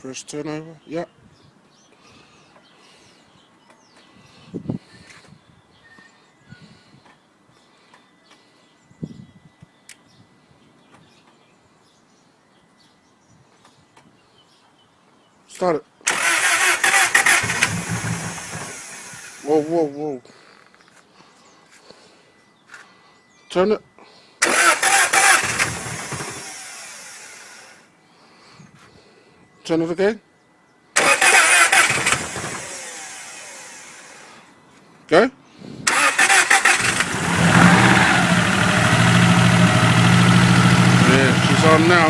First turnover, yeah. Start it. Whoa, whoa, whoa. Turn it. Turn it again. Okay. Yeah, she's on now.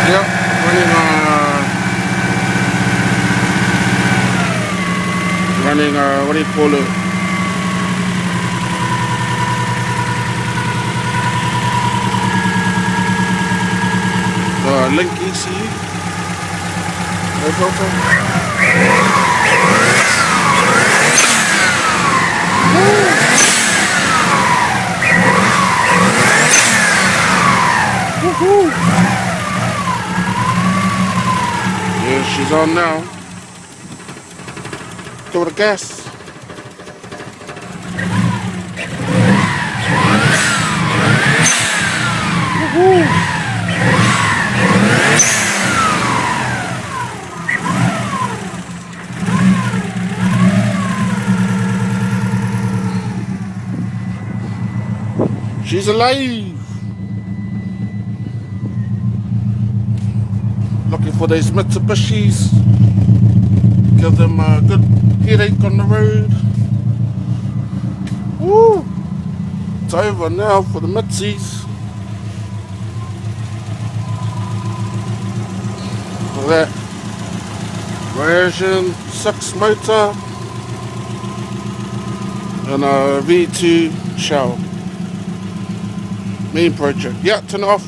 Yep, running, what do you call it? Link ECU. No filter. Woohoo! Yeah, she's on now. Go with the gas. Woohoo! She's alive! Looking for these Mitsubishis. Give them a good headache on the road. Woo! It's over now for the Mitsies. For that version 6 motor and a V2 shell. Main project. Yeah, turn it off.